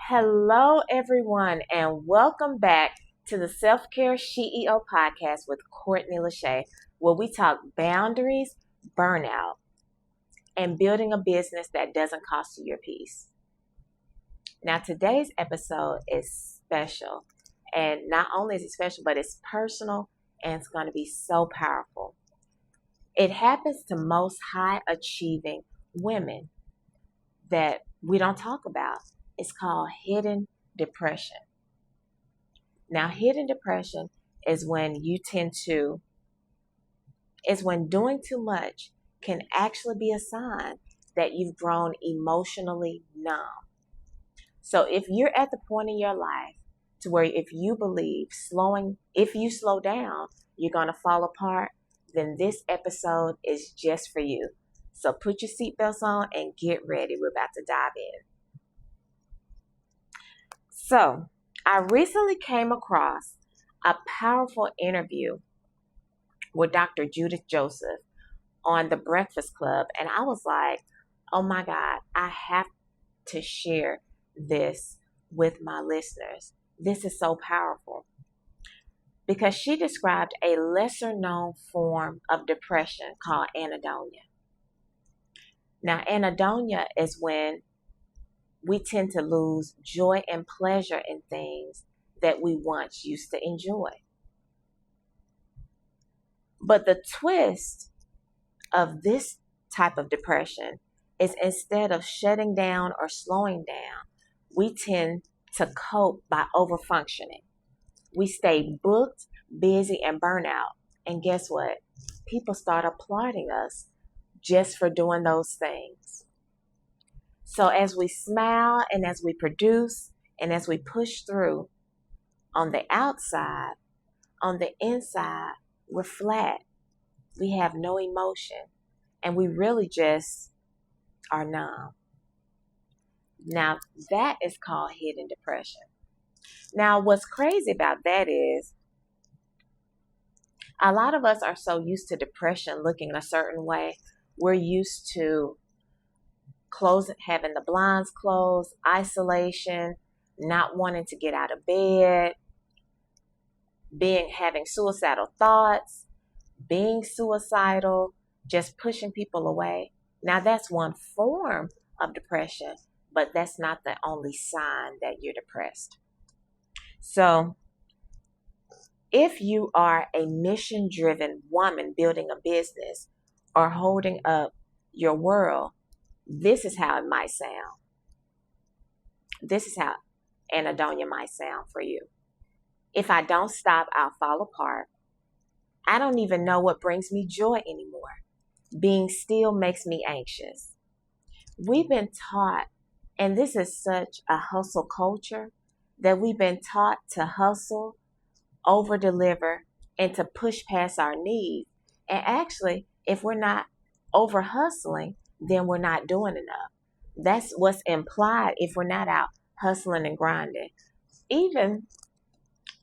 Hello, everyone, and welcome back to the Self Care CEO podcast with Courtney Lachey, where we talk boundaries, burnout, and building a business that doesn't cost you your peace. Now, today's episode is special, and not only is it special, but it's personal and it's going to be so powerful. It happens to most high achieving women that we don't talk about. It's called hidden depression. Now, hidden depression is when doing too much can actually be a sign that you've grown emotionally numb. So if you're at the point in your life to where if you believe if you slow down, you're going to fall apart, then this episode is just for you. So put your seatbelts on and get ready. We're about to dive in. So I recently came across a powerful interview with Dr. Judith Joseph on the Breakfast Club. And I was like, oh my God, I have to share this with my listeners. This is so powerful because she described a lesser known form of depression called anhedonia. Now, anhedonia is when we tend to lose joy and pleasure in things that we once used to enjoy. But the twist of this type of depression is instead of shutting down or slowing down, we tend to cope by overfunctioning. We stay booked, busy, and burnout. And guess what? People start applauding us just for doing those things. So as we smile and as we produce and as we push through on the outside, on the inside, we're flat. We have no emotion and we really just are numb. Now that is called hidden depression. Now what's crazy about that is a lot of us are so used to depression looking a certain way. We're used to having the blinds closed, isolation, not wanting to get out of bed, having suicidal thoughts, being suicidal, just pushing people away. Now that's one form of depression, but that's not the only sign that you're depressed. So if you are a mission-driven woman building a business or holding up your world, this is how it might sound. This is how anhedonia might sound for you. If I don't stop, I'll fall apart. I don't even know what brings me joy anymore. Being still makes me anxious. We've been taught, and this is such a hustle culture, that we've been taught to hustle, over-deliver, and to push past our needs. And actually, if we're not over-hustling, then we're not doing enough. That's what's implied if we're not out hustling and grinding. Even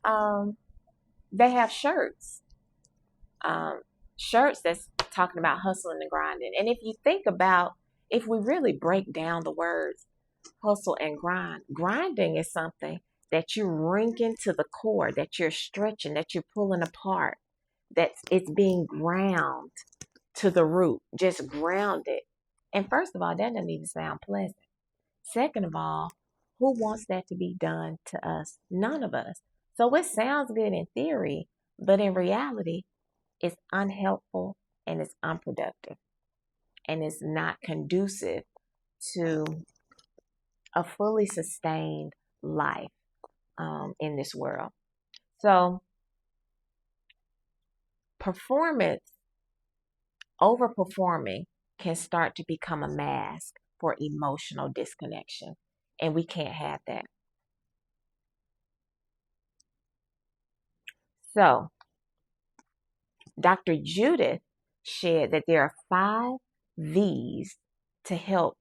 they have shirts that's talking about hustling and grinding. And if we really break down the words hustle and grinding is something that you're wringing to the core, that you're stretching, that you're pulling apart, that it's being ground to the root, just grounded. And first of all, that doesn't even sound pleasant. Second of all, who wants that to be done to us? None of us. So it sounds good in theory, but in reality, it's unhelpful and it's unproductive. And it's not conducive to a fully sustained life in this world. So overperforming can start to become a mask for emotional disconnection. And we can't have that. So, Dr. Judith shared that there are 5 V's to help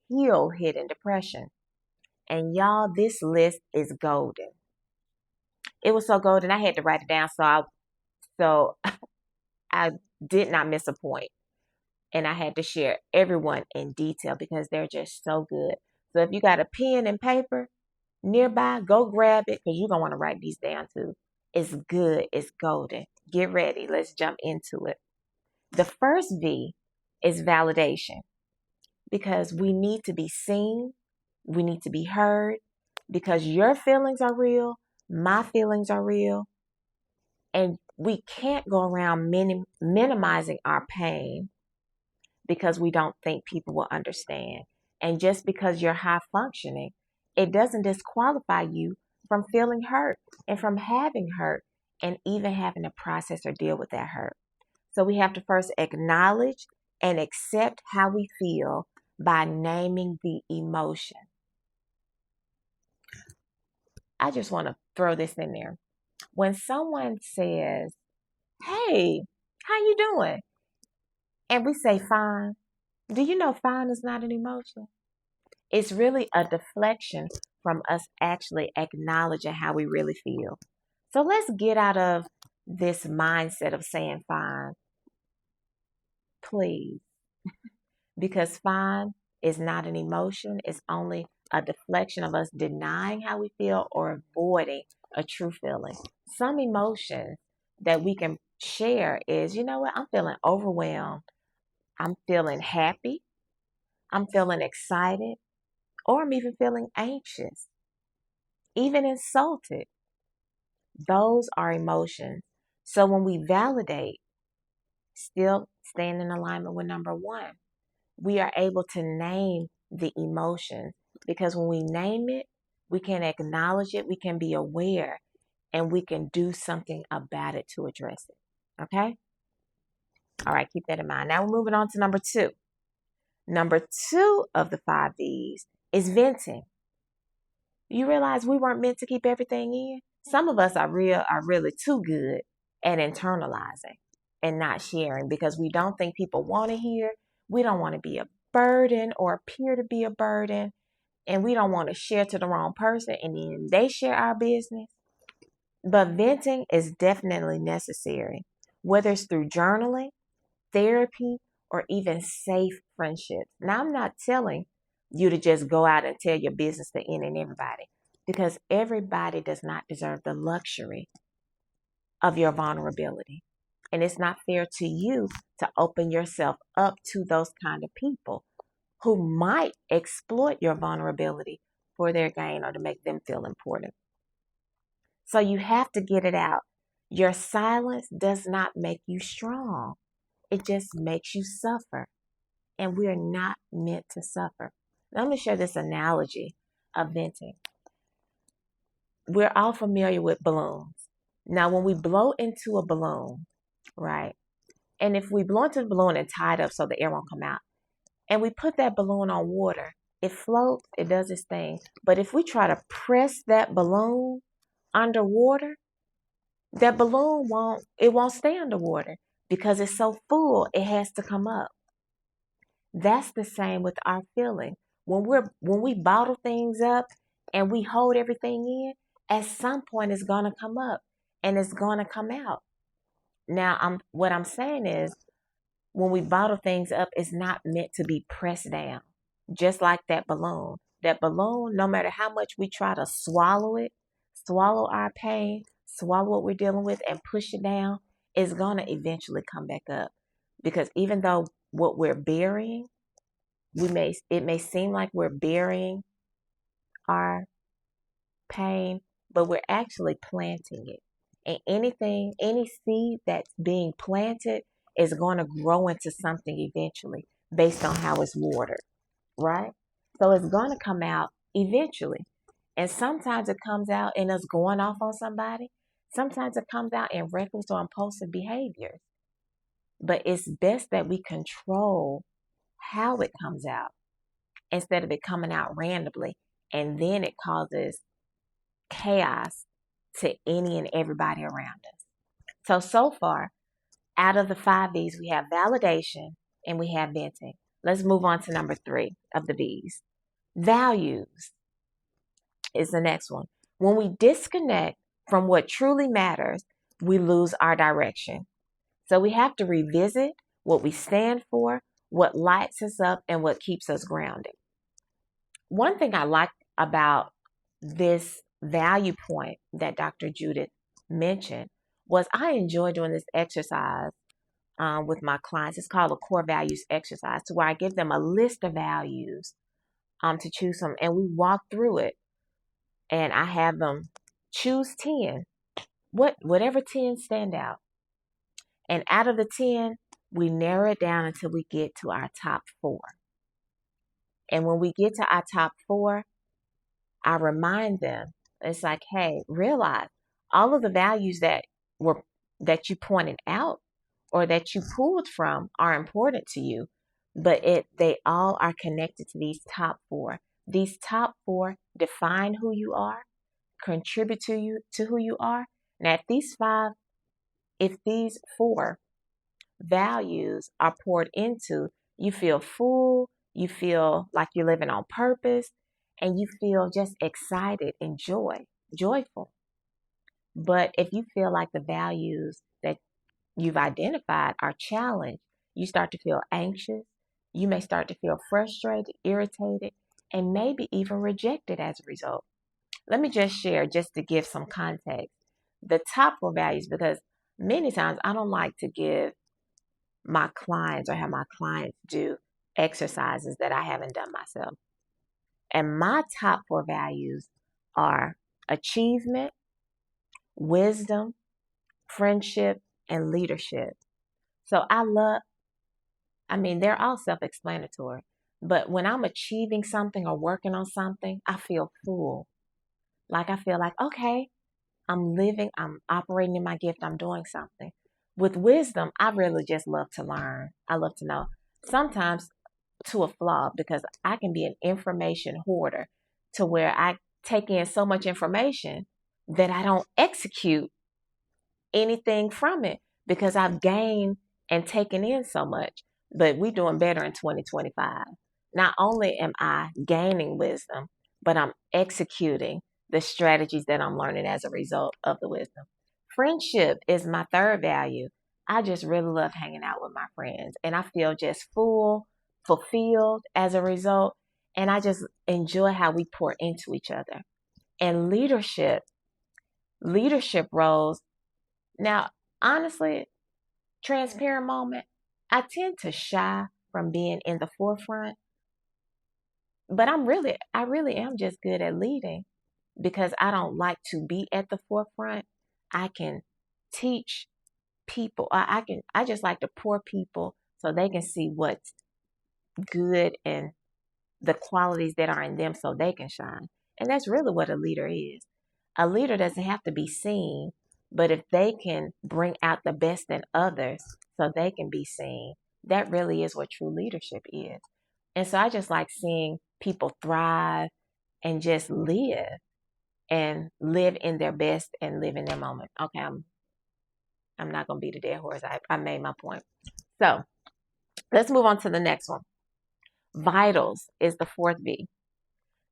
heal hidden depression. And y'all, this list is golden. It was so golden, I had to write it down so I did not miss a point. And I had to share everyone in detail because they're just so good. So if you got a pen and paper, nearby, go grab it because you're going to want to write these down too. It's good. It's golden. Get ready. Let's jump into it. The first V is validation because we need to be seen. We need to be heard because your feelings are real. My feelings are real. And we can't go around minimizing our pain because we don't think people will understand. And just because you're high functioning, it doesn't disqualify you from feeling hurt and from having hurt and even having to process or deal with that hurt. So we have to first acknowledge and accept how we feel by naming the emotion. I just want to throw this in there. When someone says, "Hey, how you doing?" and we say fine, do you know fine is not an emotion? It's really a deflection from us actually acknowledging how we really feel. So let's get out of this mindset of saying fine, please, because fine is not an emotion. It's only a deflection of us denying how we feel or avoiding a true feeling. Some emotions that we can share is, you know what, I'm feeling overwhelmed. I'm feeling happy. I'm feeling excited. Or I'm even feeling anxious, even insulted. Those are emotions. So when we validate, still staying in alignment with number one, we are able to name the emotion because when we name it, we can acknowledge it, we can be aware, and we can do something about it to address it. Okay? All right, keep that in mind. Now we're moving on to number two. Number two of the 5 V's is venting. You realize we weren't meant to keep everything in? Some of us are really too good at internalizing and not sharing because we don't think people want to hear. We don't want to be a burden or appear to be a burden. And we don't want to share to the wrong person and then they share our business. But venting is definitely necessary, whether it's through journaling, therapy, or even safe friendships. Now, I'm not telling you to just go out and tell your business to any and everybody because everybody does not deserve the luxury of your vulnerability. And it's not fair to you to open yourself up to those kind of people who might exploit your vulnerability for their gain or to make them feel important. So you have to get it out. Your silence does not make you strong. It just makes you suffer. And we are not meant to suffer. Now, let me share this analogy of venting. We're all familiar with balloons. Now, when we blow into a balloon, right? And if we blow into the balloon and tie it up so the air won't come out, and we put that balloon on water, it floats, it does its thing. But if we try to press that balloon underwater, that balloon won't stay underwater because it's so full, it has to come up. That's the same with our feeling. When we bottle things up and we hold everything in, at some point it's gonna come up and it's gonna come out. Now, what I'm saying is, when we bottle things up, it's not meant to be pressed down. Just like that balloon. That balloon, no matter how much we try to swallow it, swallow our pain, swallow what we're dealing with, and push it down, it's gonna eventually come back up. Because even though what we're burying, it may seem like we're burying our pain, but we're actually planting it. And any seed that's being planted is going to grow into something eventually based on how it's watered, right? So it's going to come out eventually. And sometimes it comes out in us going off on somebody. Sometimes it comes out in reckless or impulsive behaviors. But it's best that we control how it comes out instead of it coming out randomly. And then it causes chaos to any and everybody around us. So far, out of the 5 V's, we have validation and we have venting. Let's move on to number 3 of the V's. Values is the next one. When we disconnect from what truly matters, we lose our direction. So we have to revisit what we stand for, what lights us up, and what keeps us grounded. One thing I like about this value point that Dr. Judith mentioned was I enjoy doing this exercise with my clients. It's called a core values exercise, to where I give them a list of values to choose from, and we walk through it, and I have them choose 10, whatever 10 stand out, and out of the 10, we narrow it down until we get to our top 4. And when we get to our top 4, I remind them, it's like, hey, realize all of the values that you pointed out or that you pulled from are important to you, but they all are connected to these top 4. These top 4 define who you are, contribute to who you are. Now, if these 4 values are poured into, you feel full, you feel like you're living on purpose, and you feel just excited and joyful. But if you feel like the values that you've identified are challenged, you start to feel anxious, you may start to feel frustrated, irritated, and maybe even rejected as a result. Let me just share, just to give some context, the top 4 values, because many times I don't like to give my clients or have my clients do exercises that I haven't done myself. And my top 4 values are achievement, wisdom, friendship, and leadership. So they're all self explanatory. But when I'm achieving something or working on something, I feel full. Like I feel like, okay, I'm living, I'm operating in my gift, I'm doing something. With wisdom, I really just love to learn. I love to know. Sometimes to a flaw, because I can be an information hoarder to where I take in so much information that I don't execute anything from it because I've gained and taken in so much. But we're doing better in 2025. Not only am I gaining wisdom, but I'm executing the strategies that I'm learning as a result of the wisdom. Friendship is my third value. I just really love hanging out with my friends, and I feel just full, fulfilled as a result. And I just enjoy how we pour into each other. And leadership roles. Now, honestly, transparent moment, I tend to shy from being in the forefront, but I really am just good at leading because I don't like to be at the forefront. I can teach people. I just like to pour people so they can see what's good and the qualities that are in them so they can shine. And that's really what a leader is. A leader doesn't have to be seen, but if they can bring out the best in others so they can be seen, that really is what true leadership is. And so I just like seeing people thrive and just live in their best and live in their moment. Okay, I'm not going to beat a dead horse. I made my point. So let's move on to the next one. Vitals is the 4th V.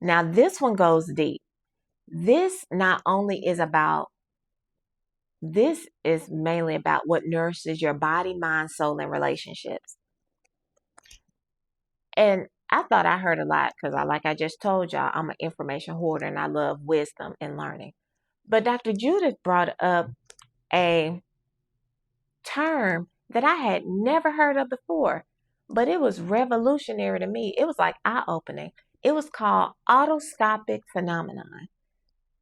Now this one goes deep. This is mainly about what nourishes your body, mind, soul, and relationships. And I thought I heard a lot because like I just told y'all, I'm an information hoarder and I love wisdom and learning. But Dr. Judith brought up a term that I had never heard of before, but it was revolutionary to me. It was like eye-opening. It was called autoscopic phenomenon.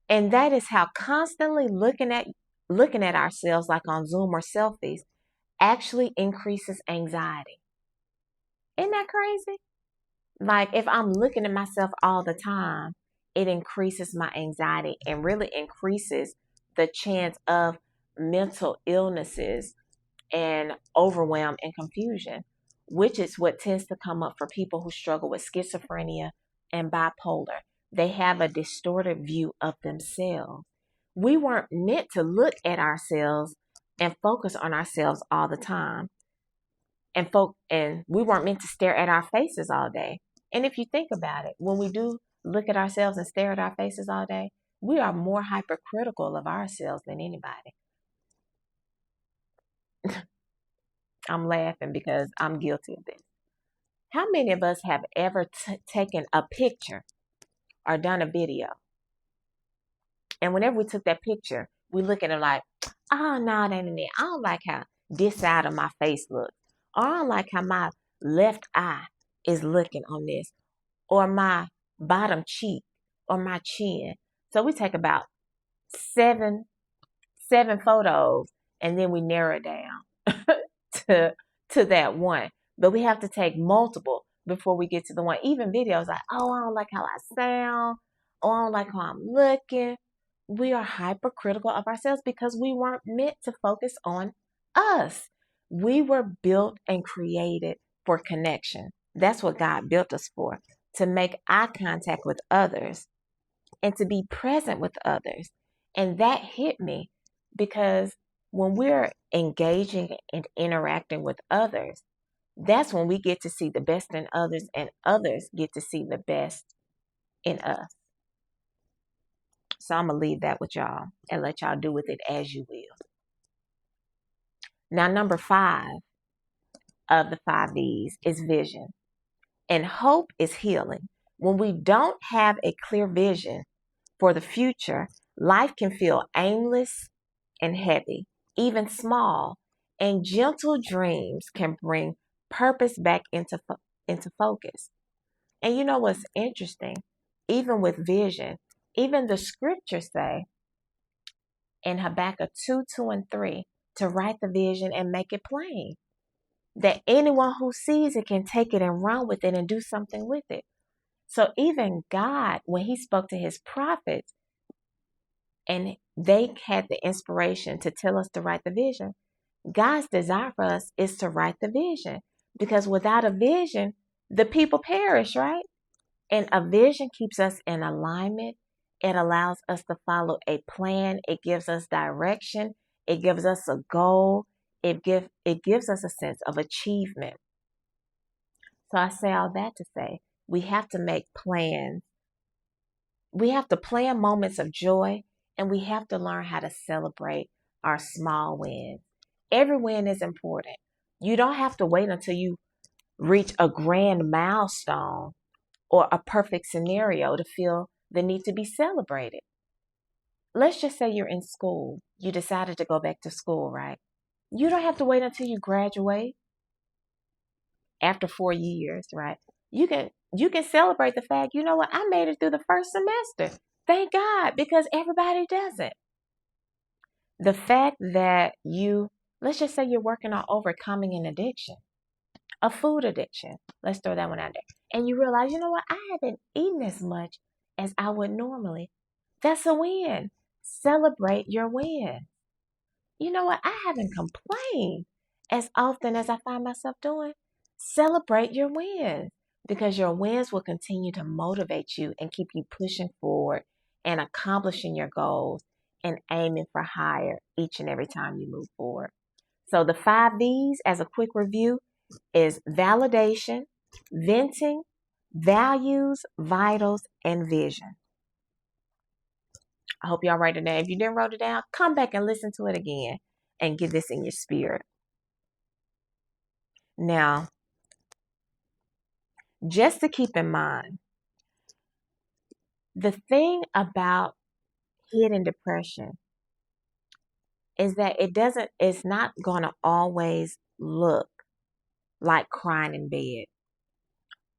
And that is how constantly looking at ourselves like on Zoom or selfies actually increases anxiety. Isn't that crazy? Like if I'm looking at myself all the time, it increases my anxiety and really increases the chance of mental illnesses and overwhelm and confusion, which is what tends to come up for people who struggle with schizophrenia and bipolar. They have a distorted view of themselves. We weren't meant to look at ourselves and focus on ourselves all the time. And we weren't meant to stare at our faces all day. And if you think about it, when we do look at ourselves and stare at our faces all day, we are more hypercritical of ourselves than anybody. I'm laughing because I'm guilty of this. How many of us have ever taken a picture or done a video And whenever we took that picture, we look at it like, oh, no, that ain't it. I don't like how this side of my face looks. Or I don't like how my left eye is looking on this. Or my bottom cheek. Or my chin. So we take about seven photos, and then we narrow it down to that one. But we have to take multiple before we get to the one. Even videos like, oh, I don't like how I sound. Oh, I don't like how I'm looking. We are hypercritical of ourselves because we weren't meant to focus on us. We were built and created for connection. That's what God built us for, to make eye contact with others and to be present with others. And that hit me because when we're engaging and interacting with others, that's when we get to see the best in others and others get to see the best in us. So I'm going to leave that with y'all and let y'all do with it as you will. Now, number 5 of the 5 V's is vision. And hope is healing. When we don't have a clear vision for the future, life can feel aimless and heavy, even small, and gentle dreams can bring purpose back into focus. And you know what's interesting? Even with vision, even the scriptures say in Habakkuk 2, and 3, to write the vision and make it plain, that anyone who sees it can take it and run with it and do something with it. So even God, when he spoke to his prophets, and they had the inspiration to tell us to write the vision, God's desire for us is to write the vision. Because without a vision, the people perish, right? And a vision keeps us in alignment. It allows us to follow a plan. It gives us direction. It gives us a goal. It gives us a sense of achievement. So I say all that to say, we have to make plans. We have to plan moments of joy, and we have to learn how to celebrate our small wins. Every win is important. You don't have to wait until you reach a grand milestone or a perfect scenario to feel the need to be celebrated. Let's just say you're in school. You decided to go back to school, right? You don't have to wait until you graduate after 4 years, right? You can celebrate the fact, you know what, I made it through the first semester. Thank God, because everybody doesn't. The fact that let's just say you're working on overcoming an addiction, a food addiction. Let's throw that one out there. And you realize, you know what, I haven't eaten as much as I would normally. That's a win. Celebrate your win. You know what, I haven't complained as often as I find myself doing. Celebrate your wins, because your wins will continue to motivate you and keep you pushing forward and accomplishing your goals and aiming for higher each and every time you move forward. So the 5 V's, as a quick review, is validation, venting, values, vitals, and vision. I hope y'all write it down. If you didn't write it down, come back and listen to it again and get this in your spirit. Now, just to keep in mind, the thing about hidden depression is that it's not going to always look like crying in bed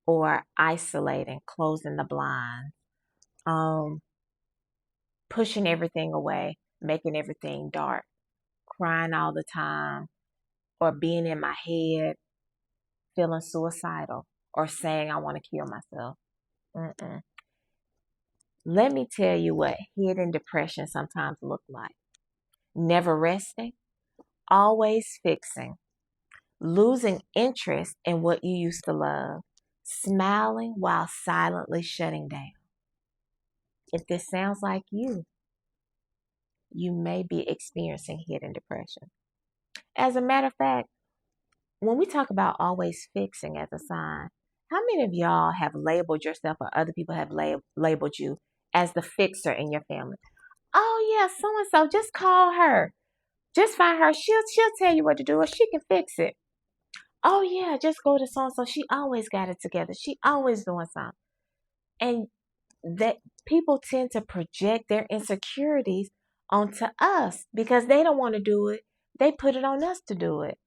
or isolating, closing the blinds, pushing everything away, making everything dark, crying all the time, or being in my head, feeling suicidal, or saying I want to kill myself. Let me tell you what hidden depression sometimes look like. Never resting, always fixing, losing interest in what you used to love, smiling while silently shutting down. If this sounds like you may be experiencing hidden depression. As a matter of fact, when we talk about always fixing as a sign, how many of y'all have labeled yourself, or other people have labeled you as the fixer in your family? Oh yeah, so-and-so, just call her. Just find her. She'll tell you what to do, or she can fix it. Oh yeah, just go to so-and-so. She always got it together. She always doing something. And that people tend to project their insecurities onto us because they don't want to do it. They put it on us to do it.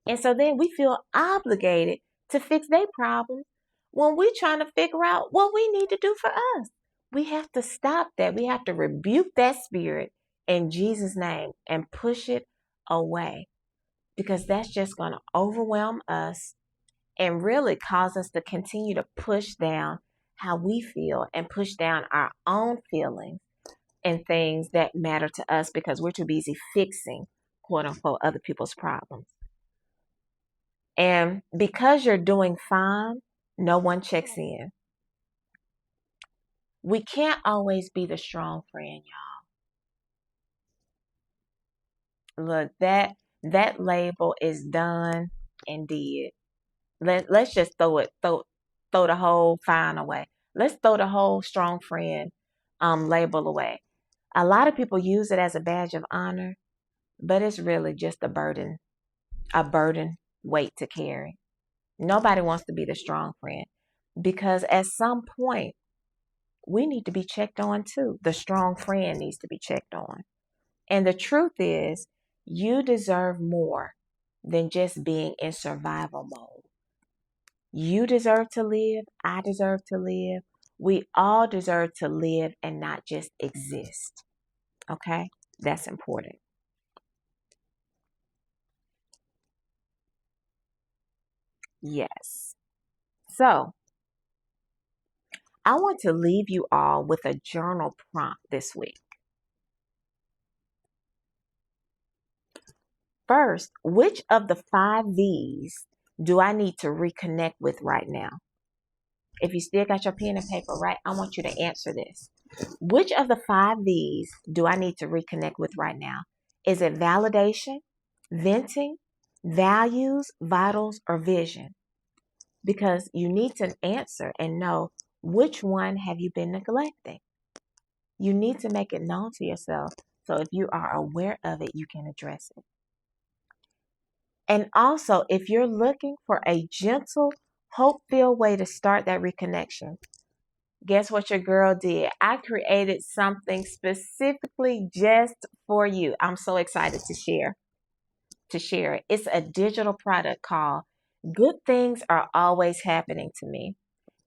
And so then we feel obligated to fix their problems when we're trying to figure out what we need to do for us. We have to stop that. We have to rebuke that spirit in Jesus' name and push it away because that's just going to overwhelm us and really cause us to continue to push down how we feel and push down our own feelings and things that matter to us because we're too busy fixing, quote unquote, other people's problems. And because you're doing fine, no one checks in. We can't always be the strong friend, y'all. Look, that label is done and did. Let's just throw the whole fine away. Let's throw the whole strong friend label away. A lot of people use it as a badge of honor, but it's really just a burden weight to carry. Nobody wants to be the strong friend because at some point we need to be checked on too. The strong friend needs to be checked on. And the truth is, you deserve more than just being in survival mode. You deserve to live. I deserve to live. We all deserve to live and not just exist. Okay? That's important. Yes. So, I want to leave you all with a journal prompt this week. First, which of the 5 V's do I need to reconnect with right now? If you still got your pen and paper, right, I want you to answer this. Which of the 5 V's do I need to reconnect with right now? Is it validation, venting, values, vitals, or vision? Because you need to answer and know which one have you been neglecting. You need to make it known to yourself. So if you are aware of it, you can address it. And also, if you're looking for a gentle, hope-filled way to start that reconnection, guess what your girl did? I created something specifically just for you. I'm so excited to share it. It's a digital product called Good Things Are Always Happening to Me.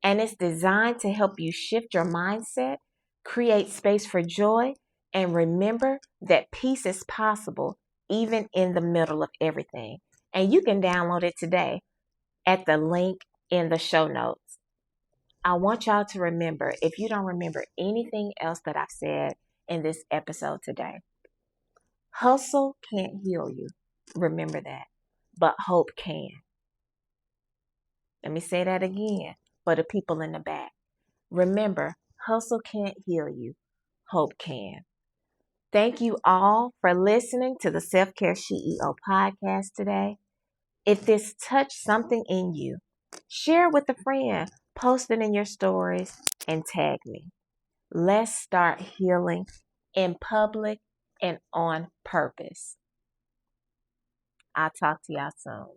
And it's designed to help you shift your mindset, create space for joy, and remember that peace is possible even in the middle of everything. And you can download it today at the link in the show notes. I want y'all to remember, if you don't remember anything else that I've said in this episode today, hustle can't heal you. Remember that. But hope can. Let me say that again for the people in the back. Remember, hustle can't heal you. Hope can. Thank you all for listening to the Self-Care CEO podcast today. If this touched something in you, share it with a friend, post it in your stories, and tag me. Let's start healing in public and on purpose. I'll talk to y'all soon.